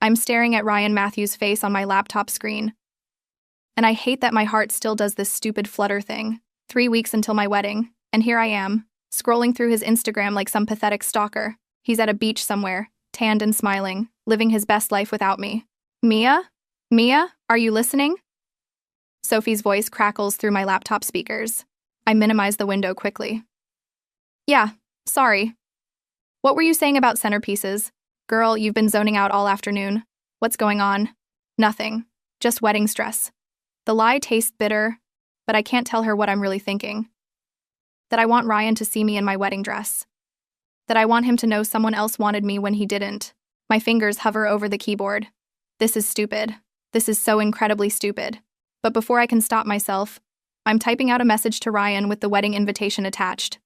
I'm staring at Ryan Matthews' face on my laptop screen. And I hate that my heart still does this stupid flutter thing. 3 weeks until my wedding, and here I am, scrolling through his Instagram like some pathetic stalker. He's at a beach somewhere, tanned and smiling, living his best life without me. Mia? Mia, are you listening? Sophie's voice crackles through my laptop speakers. I minimize the window quickly. Yeah, sorry. What were you saying about centerpieces? Girl, you've been zoning out all afternoon. What's going on? Nothing. Just wedding stress. The lie tastes bitter, but I can't tell her what I'm really thinking. That I want Ryan to see me in my wedding dress. That I want him to know someone else wanted me when he didn't. My fingers hover over the keyboard. This is stupid. This is so incredibly stupid. But before I can stop myself, I'm typing out a message to Ryan with the wedding invitation attached.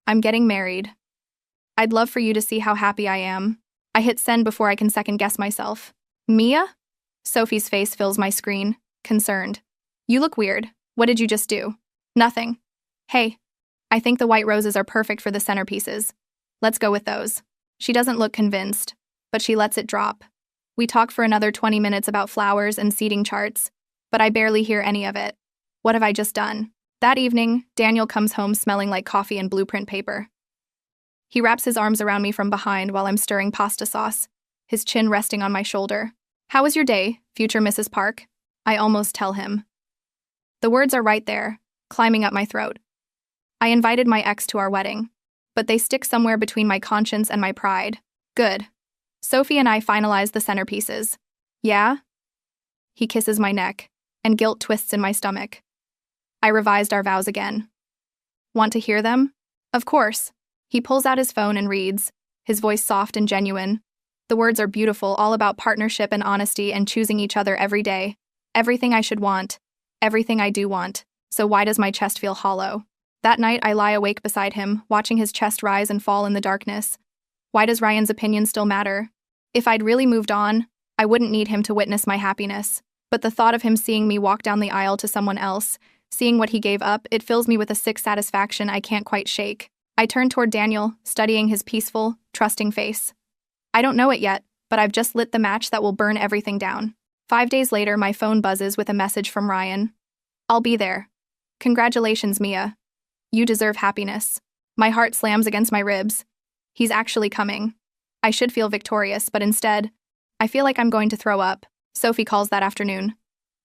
I'm getting married. I'd love for you to see how happy I am. I hit send before I can second-guess myself. Mia? Sophie's face fills my screen, concerned. You look weird. What did you just do? Nothing. Hey, I think the white roses are perfect for the centerpieces. Let's go with those. She doesn't look convinced, but she lets it drop. We talk for another 20 minutes about flowers and seating charts, but I barely hear any of it. What have I just done? That evening, Daniel comes home smelling like coffee and blueprint paper. He wraps his arms around me from behind while I'm stirring pasta sauce, his chin resting on my shoulder. How was your day, future Mrs. Park? I almost tell him. The words are right there, climbing up my throat. I invited my ex to our wedding, but they stick somewhere between my conscience and my pride. Good. Sophie and I finalize the centerpieces. Yeah? He kisses my neck, and guilt twists in my stomach. I revised our vows again. Want to hear them? Of course. He pulls out his phone and reads, his voice soft and genuine. The words are beautiful, all about partnership and honesty and choosing each other every day. Everything I should want. Everything I do want. So why does my chest feel hollow? That night, I lie awake beside him, watching his chest rise and fall in the darkness. Why does Ryan's opinion still matter? If I'd really moved on, I wouldn't need him to witness my happiness. But the thought of him seeing me walk down the aisle to someone else, seeing what he gave up, it fills me with a sick satisfaction I can't quite shake. I turn toward Daniel, studying his peaceful, trusting face. I don't know it yet, but I've just lit the match that will burn everything down. 5 days later, my phone buzzes with a message from Ryan. I'll be there. Congratulations, Mia. You deserve happiness. My heart slams against my ribs. He's actually coming. I should feel victorious, but instead, I feel like I'm going to throw up. Sophie calls that afternoon.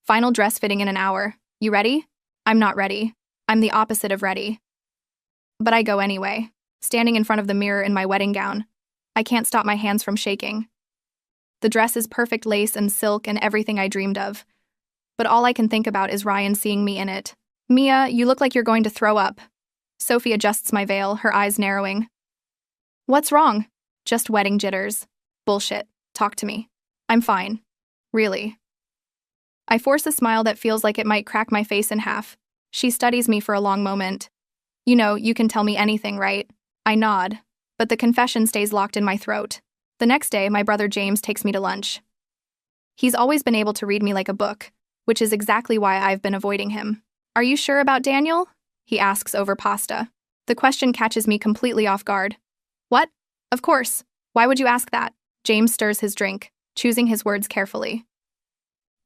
Final dress fitting in an hour. You ready? I'm not ready. I'm the opposite of ready. But I go anyway, standing in front of the mirror in my wedding gown. I can't stop my hands from shaking. The dress is perfect lace and silk and everything I dreamed of. But all I can think about is Ryan seeing me in it. Mia, you look like you're going to throw up. Sophie adjusts my veil, her eyes narrowing. What's wrong? Just wedding jitters. Bullshit. Talk to me. I'm fine. Really. I force a smile that feels like it might crack my face in half. She studies me for a long moment. You know, you can tell me anything, right? I nod, but the confession stays locked in my throat. The next day, my brother James takes me to lunch. He's always been able to read me like a book, which is exactly why I've been avoiding him. Are you sure about Daniel? He asks over pasta. The question catches me completely off guard. What? Of course. Why would you ask that? James stirs his drink, choosing his words carefully.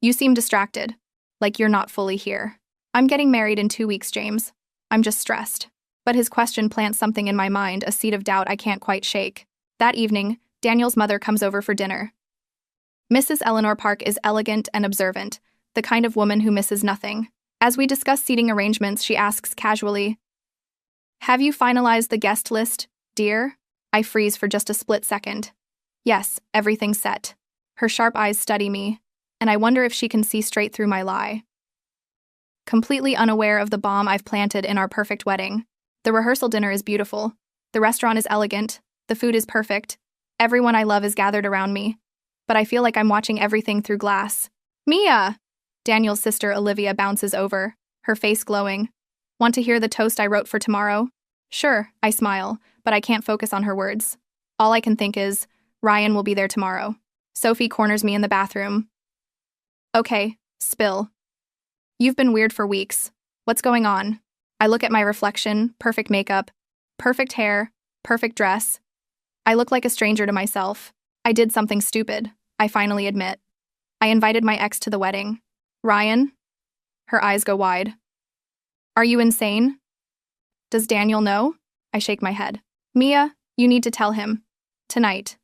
You seem distracted, like you're not fully here. I'm getting married in 2 weeks, James. I'm just stressed. But his question plants something in my mind, a seed of doubt I can't quite shake. That evening, Daniel's mother comes over for dinner. Mrs. Eleanor Park is elegant and observant, the kind of woman who misses nothing. As we discuss seating arrangements, she asks casually, Have you finalized the guest list, dear? I freeze for just a split second. Yes, everything's set. Her sharp eyes study me, and I wonder if she can see straight through my lie. Completely unaware of the bomb I've planted in our perfect wedding. The rehearsal dinner is beautiful. The restaurant is elegant. The food is perfect. Everyone I love is gathered around me. But I feel like I'm watching everything through glass. Mia! Daniel's sister Olivia bounces over, her face glowing. Want to hear the toast I wrote for tomorrow? Sure, I smile, but I can't focus on her words. All I can think is, Ryan will be there tomorrow. Sophie corners me in the bathroom. Okay, spill. You've been weird for weeks. What's going on? I look at my reflection, perfect makeup, perfect hair, perfect dress. I look like a stranger to myself. I did something stupid. I finally admit. I invited my ex to the wedding. Ryan? Her eyes go wide. Are you insane? Does Daniel know? I shake my head. Mia, you need to tell him. Tonight.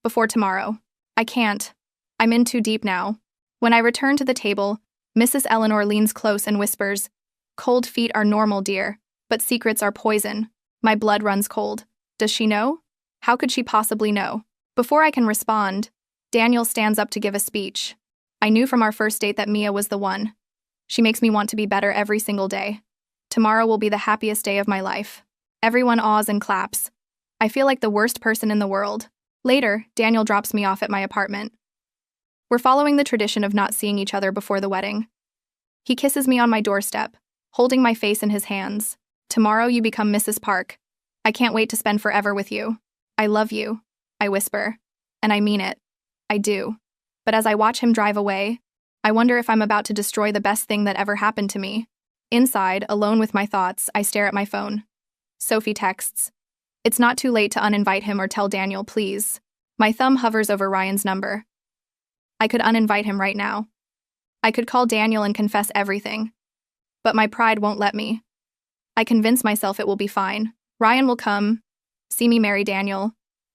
Before tomorrow. I can't. I'm in too deep now. When I return to the table, Mrs. Eleanor leans close and whispers, "Cold feet are normal, dear, but secrets are poison." My blood runs cold. Does she know? How could she possibly know? Before I can respond, Daniel stands up to give a speech. I knew from our first date that Mia was the one. She makes me want to be better every single day. Tomorrow will be the happiest day of my life. Everyone awes and claps. I feel like the worst person in the world. Later, Daniel drops me off at my apartment. We're following the tradition of not seeing each other before the wedding. He kisses me on my doorstep, holding my face in his hands. Tomorrow you become Mrs. Park. I can't wait to spend forever with you. I love you, I whisper. And I mean it. I do. But as I watch him drive away, I wonder if I'm about to destroy the best thing that ever happened to me. Inside, alone with my thoughts, I stare at my phone. Sophie texts. It's not too late to uninvite him or tell Daniel, please. My thumb hovers over Ryan's number. I could uninvite him right now. I could call Daniel and confess everything. But my pride won't let me. I convince myself it will be fine. Ryan will come, see me marry Daniel,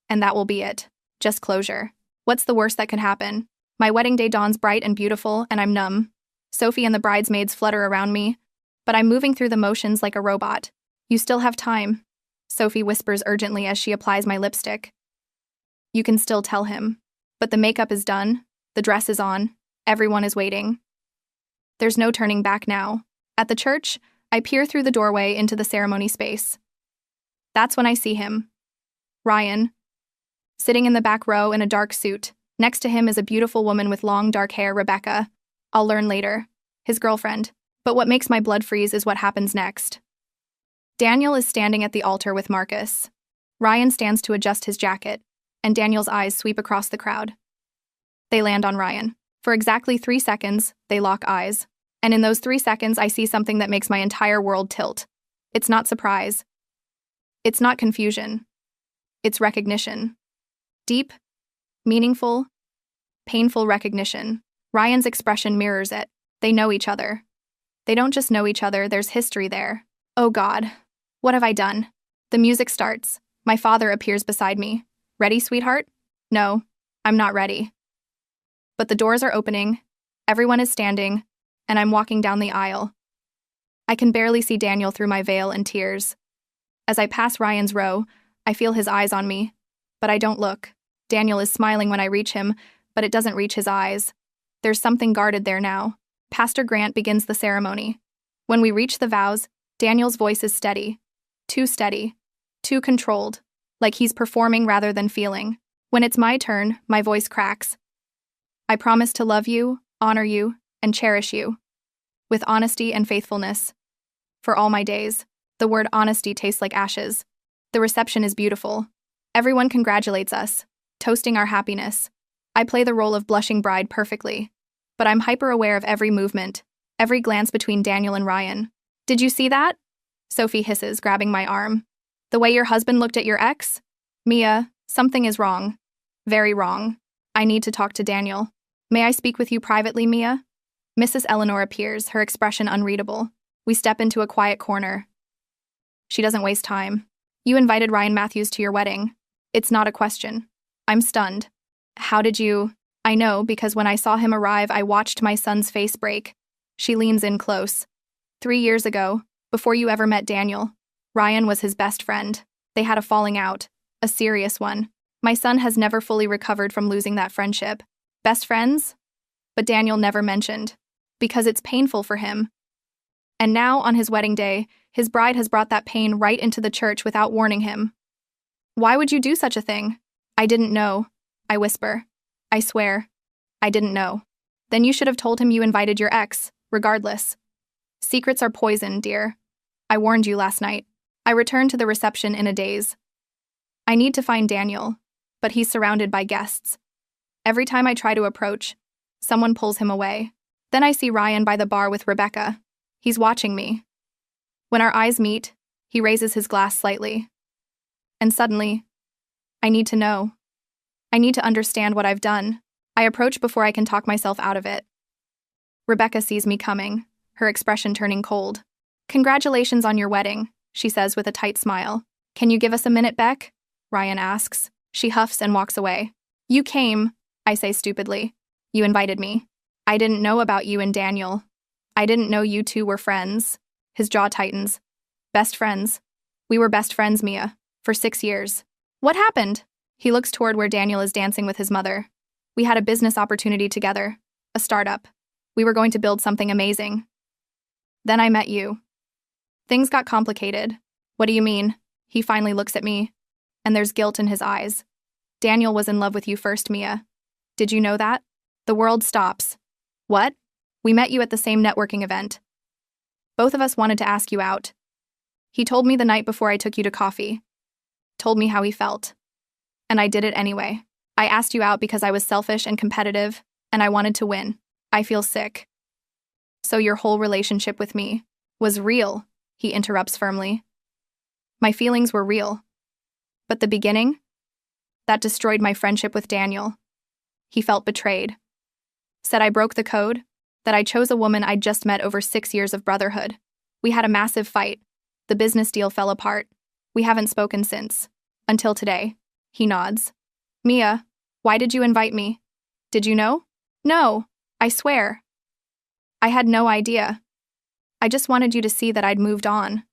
and that will be it. Just closure. What's the worst that could happen? My wedding day dawns bright and beautiful, and I'm numb. Sophie and the bridesmaids flutter around me, but I'm moving through the motions like a robot. You still have time, Sophie whispers urgently as she applies my lipstick. You can still tell him. But the makeup is done, the dress is on, everyone is waiting. There's no turning back now. At the church, I peer through the doorway into the ceremony space. That's when I see him. Ryan. Sitting in the back row in a dark suit. Next to him is a beautiful woman with long dark hair, Rebecca. I'll learn later. His girlfriend. But what makes my blood freeze is what happens next. Daniel is standing at the altar with Marcus. Ryan stands to adjust his jacket, and Daniel's eyes sweep across the crowd. They land on Ryan. For exactly 3 seconds, they lock eyes. And in those 3 seconds, I see something that makes my entire world tilt. It's not surprise. It's not confusion. It's recognition. Deep, meaningful, painful recognition. Ryan's expression mirrors it. They know each other. They don't just know each other, there's history there. Oh God, what have I done? The music starts. My father appears beside me. Ready, sweetheart? No, I'm not ready. But the doors are opening, everyone is standing, and I'm walking down the aisle. I can barely see Daniel through my veil and tears. As I pass Ryan's row, I feel his eyes on me, but I don't look. Daniel is smiling when I reach him, but it doesn't reach his eyes. There's something guarded there now. Pastor Grant begins the ceremony. When we reach the vows, Daniel's voice is steady, too controlled, like he's performing rather than feeling. When it's my turn, my voice cracks. I promise to love you, honor you, and cherish you, with honesty and faithfulness. For all my days. The word honesty tastes like ashes. The reception is beautiful. Everyone congratulates us, toasting our happiness. I play the role of blushing bride perfectly, but I'm hyper-aware of every movement, every glance between Daniel and Ryan. Did you see that? Sophie hisses, grabbing my arm. The way your husband looked at your ex? Mia, something is wrong. Very wrong. I need to talk to Daniel. May I speak with you privately, Mia? Mrs. Eleanor appears, her expression unreadable. We step into a quiet corner. She doesn't waste time. You invited Ryan Matthews to your wedding. It's not a question. I'm stunned. How did you? I know, because when I saw him arrive, I watched my son's face break. She leans in close. 3 years ago, before you ever met Daniel, Ryan was his best friend. They had a falling out, a serious one. My son has never fully recovered from losing that friendship. Best friends? But Daniel never mentioned, because it's painful for him. And now, on his wedding day, his bride has brought that pain right into the church without warning him. Why would you do such a thing? I didn't know, I whisper. I swear, I didn't know. Then you should have told him you invited your ex, regardless. Secrets are poison, dear. I warned you last night. I return to the reception in a daze. I need to find Daniel, but he's surrounded by guests. Every time I try to approach, someone pulls him away. Then I see Ryan by the bar with Rebecca. He's watching me. When our eyes meet, he raises his glass slightly. And suddenly, I need to know. I need to understand what I've done. I approach before I can talk myself out of it. Rebecca sees me coming, her expression turning cold. "Congratulations on your wedding," she says with a tight smile. "Can you give us a minute, Beck?" Ryan asks. She huffs and walks away. "You came," I say stupidly. "You invited me. I didn't know about you and Daniel. I didn't know you two were friends." His jaw tightens. "Best friends. We were best friends, Mia, for 6 years. What happened?" He looks toward where Daniel is dancing with his mother. "We had a business opportunity together, a startup. We were going to build something amazing. Then I met you. Things got complicated." "What do you mean?" He finally looks at me, and there's guilt in his eyes. "Daniel was in love with you first, Mia. Did you know that?" The world stops. "What?" "We met you at the same networking event. Both of us wanted to ask you out. He told me the night before I took you to coffee. Told me how he felt. And I did it anyway. I asked you out because I was selfish and competitive, and I wanted to win. I feel sick." "So your whole relationship with me was real," he interrupts firmly. "My feelings were real. But the beginning? That destroyed my friendship with Daniel. He felt betrayed. Said I broke the code, that I chose a woman I'd just met over 6 years of brotherhood. We had a massive fight. The business deal fell apart. We haven't spoken since. Until today." He nods. "Mia, why did you invite me? Did you know?" "No, I swear. I had no idea. I just wanted you to see that I'd moved on.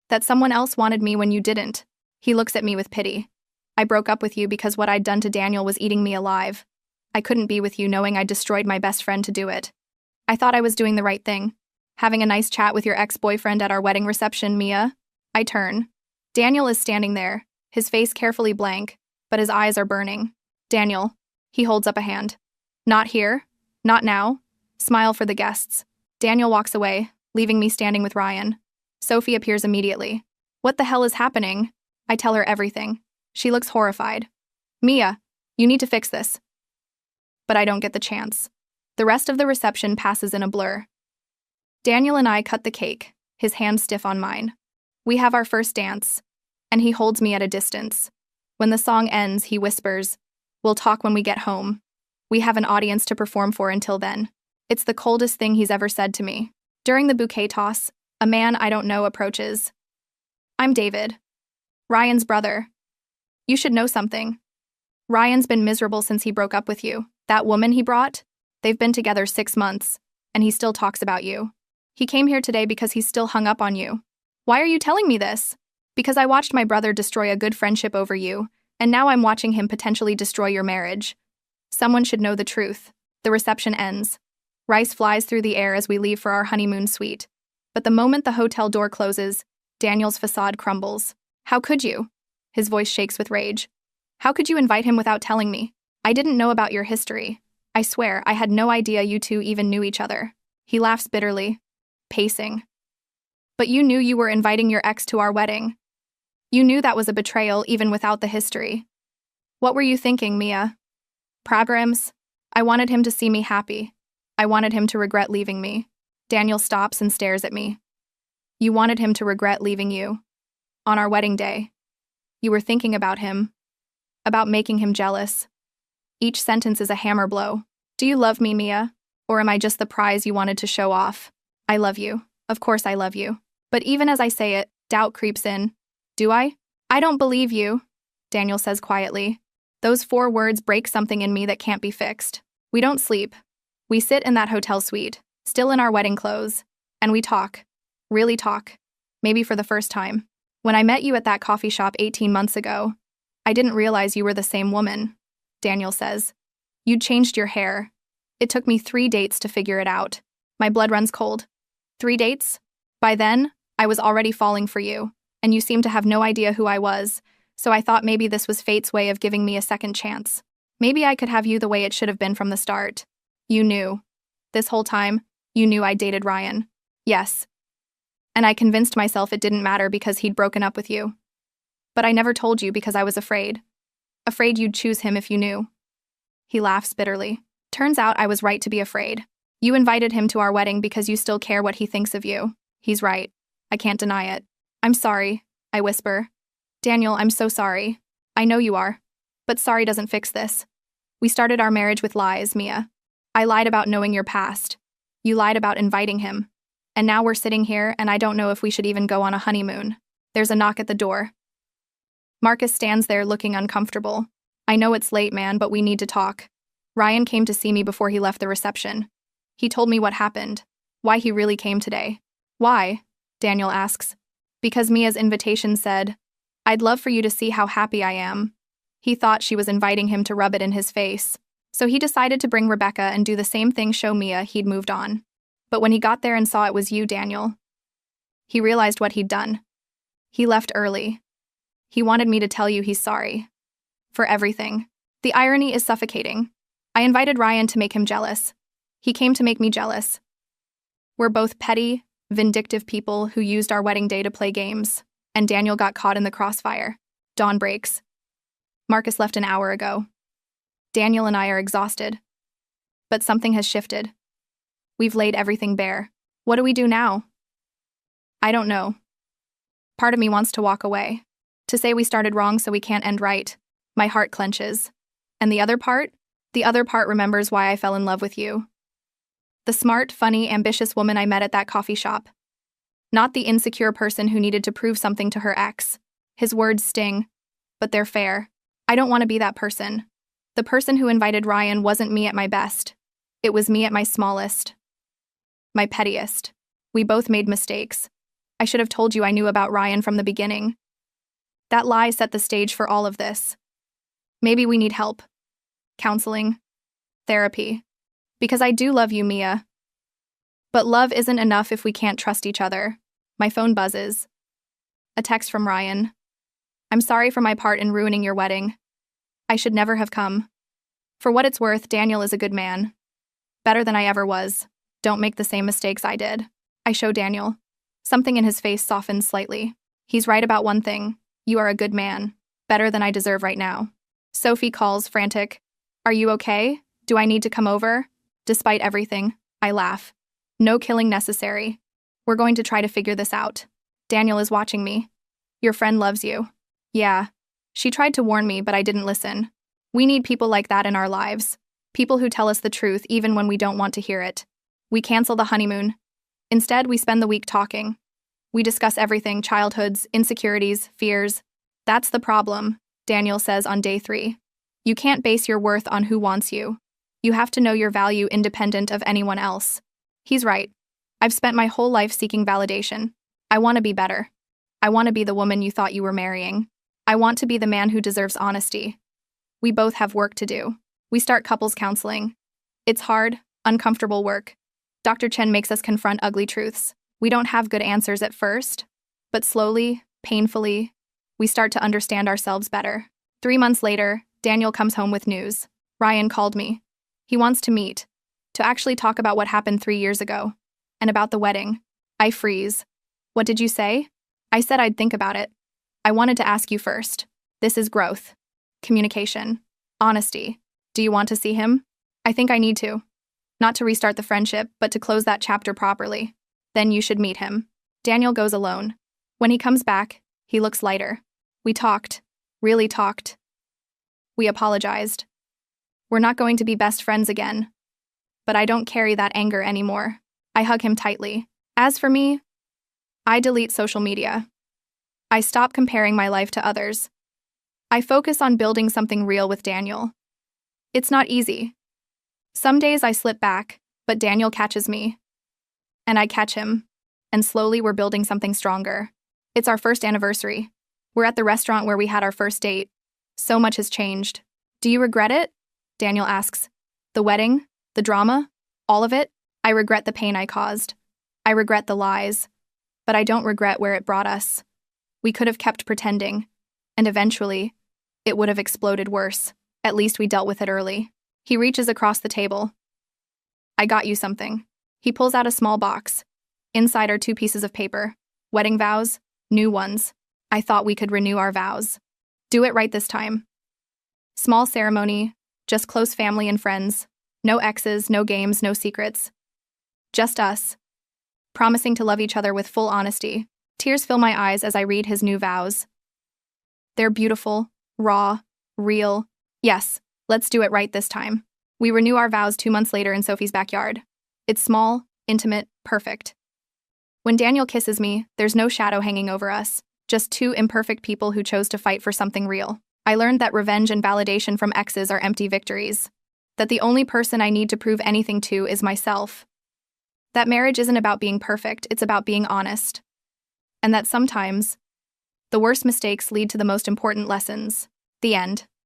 That someone else wanted me when you didn't." He looks at me with pity. "I broke up with you because what I'd done to Daniel was eating me alive. I couldn't be with you knowing I destroyed my best friend to do it. I thought I was doing the right thing. Having a nice chat with your ex-boyfriend at our wedding reception, Mia." I turn. Daniel is standing there, his face carefully blank, but his eyes are burning. "Daniel." He holds up a hand. "Not here. Not now. Smile for the guests." Daniel walks away, leaving me standing with Ryan. Sophie appears immediately. "What the hell is happening?" I tell her everything. She looks horrified. "Mia, you need to fix this." But I don't get the chance. The rest of the reception passes in a blur. Daniel and I cut the cake, his hand stiff on mine. We have our first dance, and he holds me at a distance. When the song ends, he whispers, "We'll talk when we get home." We have an audience to perform for until then. It's the coldest thing he's ever said to me. During the bouquet toss, a man I don't know approaches. "I'm David, Ryan's brother. You should know something. Ryan's been miserable since he broke up with you. That woman he brought? They've been together 6 months, and he still talks about you. He came here today because he's still hung up on you." "Why are you telling me this?" "Because I watched my brother destroy a good friendship over you, and now I'm watching him potentially destroy your marriage. Someone should know the truth." The reception ends. Rice flies through the air as we leave for our honeymoon suite. But the moment the hotel door closes, Daniel's facade crumbles. "How could you?" His voice shakes with rage. "How could you invite him without telling me? I didn't know about your history. I swear, I had no idea you two even knew each other." He laughs bitterly, pacing. "But you knew you were inviting your ex to our wedding. You knew that was a betrayal even without the history. What were you thinking, Mia?" "Programs. I wanted him to see me happy. I wanted him to regret leaving me." Daniel stops and stares at me. "You wanted him to regret leaving you. On our wedding day. You were thinking about him. About making him jealous." Each sentence is a hammer blow. "Do you love me, Mia? Or am I just the prize you wanted to show off?" "I love you. Of course I love you." But even as I say it, doubt creeps in. "Do I?" "I don't believe you," Daniel says quietly. Those 4 words break something in me that can't be fixed. We don't sleep. We sit in that hotel suite, still in our wedding clothes, and we talk. Really talk. Maybe for the first time. "When I met you at that coffee shop 18 months ago, I didn't realize you were the same woman," Daniel says. "You'd changed your hair. It took me 3 dates to figure it out." My blood runs cold. 3 dates? By then, I was already falling for you, and you seemed to have no idea who I was, so I thought maybe this was fate's way of giving me a second chance. Maybe I could have you the way it should have been from the start. You knew. This whole time, you knew I dated Ryan. Yes. And I convinced myself it didn't matter because he'd broken up with you. But I never told you because I was afraid. Afraid you'd choose him if you knew." He laughs bitterly. "Turns out I was right to be afraid. You invited him to our wedding because you still care what he thinks of you." He's right. I can't deny it. "I'm sorry," I whisper. "Daniel, I'm so sorry. I know you are. But sorry doesn't fix this. We started our marriage with lies, Mia. I lied about knowing your past. You lied about inviting him. And now we're sitting here, and I don't know if we should even go on a honeymoon. There's a knock at the door. Marcus stands there looking uncomfortable. I know it's late, man, but we need to talk. Ryan came to see me before he left the reception. He told me what happened, why he really came today. Why? Daniel asks. Because Mia's invitation said, I'd love for you to see how happy I am. He thought she was inviting him to rub it in his face, so he decided to bring Rebecca and do the same thing, show Mia he'd moved on. But when he got there and saw it was you, Daniel, he realized what he'd done. He left early. He wanted me to tell you he's sorry. For everything. The irony is suffocating. I invited Ryan to make him jealous. He came to make me jealous. We're both petty, vindictive people who used our wedding day to play games, and Daniel got caught in the crossfire. Dawn breaks. Marcus left an hour ago. Daniel and I are exhausted. But something has shifted. We've laid everything bare. What do we do now? I don't know. Part of me wants to walk away. To say we started wrong so we can't end right. My heart clenches. And the other part? The other part remembers why I fell in love with you. The smart, funny, ambitious woman I met at that coffee shop. Not the insecure person who needed to prove something to her ex. His words sting, but they're fair. I don't want to be that person. The person who invited Ryan wasn't me at my best. It was me at my smallest. My pettiest. We both made mistakes. I should have told you I knew about Ryan from the beginning. That lie set the stage for all of this. Maybe we need help. Counseling. Therapy. Because I do love you, Mia. But love isn't enough if we can't trust each other. My phone buzzes. A text from Ryan. I'm sorry for my part in ruining your wedding. I should never have come. For what it's worth, Daniel is a good man. Better than I ever was. Don't make the same mistakes I did. I show Daniel. Something in his face softens slightly. He's right about one thing. You are a good man. Better than I deserve right now. Sophie calls, frantic. Are you okay? Do I need to come over? Despite everything, I laugh. No killing necessary. We're going to try to figure this out. Daniel is watching me. Your friend loves you. Yeah. She tried to warn me, but I didn't listen. We need people like that in our lives. People who tell us the truth even when we don't want to hear it. We cancel the honeymoon. Instead, we spend the week talking. We discuss everything, childhoods, insecurities, fears. That's the problem, Daniel says on day 3. You can't base your worth on who wants you. You have to know your value independent of anyone else. He's right. I've spent my whole life seeking validation. I want to be better. I want to be the woman you thought you were marrying. I want to be the man who deserves honesty. We both have work to do. We start couples counseling. It's hard, uncomfortable work. Dr. Chen makes us confront ugly truths. We don't have good answers at first, but slowly, painfully, we start to understand ourselves better. 3 months later, Daniel comes home with news. Ryan called me. He wants to meet, to actually talk about what happened 3 years ago, and about the wedding. I freeze. What did you say? I said I'd think about it. I wanted to ask you first. This is growth. Communication. Honesty. Do you want to see him? I think I need to. Not to restart the friendship, but to close that chapter properly. Then you should meet him. Daniel goes alone. When he comes back, he looks lighter. We talked. Really talked. We apologized. We're not going to be best friends again. But I don't carry that anger anymore. I hug him tightly. As for me, I delete social media. I stop comparing my life to others. I focus on building something real with Daniel. It's not easy. Some days I slip back, but Daniel catches me. And I catch him. And slowly we're building something stronger. It's our first anniversary. We're at the restaurant where we had our first date. So much has changed. Do you regret it? Daniel asks. The wedding? The drama? All of it? I regret the pain I caused. I regret the lies. But I don't regret where it brought us. We could have kept pretending. And eventually, it would have exploded worse. At least we dealt with it early. He reaches across the table. I got you something. He pulls out a small box. Inside are 2 pieces of paper. Wedding vows, new ones. I thought we could renew our vows. Do it right this time. Small ceremony, just close family and friends. No exes, no games, no secrets. Just us. Promising to love each other with full honesty. Tears fill my eyes as I read his new vows. They're beautiful, raw, real. Yes, Let's do it right this time. We renew our vows 2 months later in Sophie's backyard. It's small, intimate, perfect. When Daniel kisses me, there's no shadow hanging over us, just two imperfect people who chose to fight for something real. I learned that revenge and validation from exes are empty victories. That the only person I need to prove anything to is myself. That marriage isn't about being perfect, it's about being honest. And that sometimes, the worst mistakes lead to the most important lessons. The end.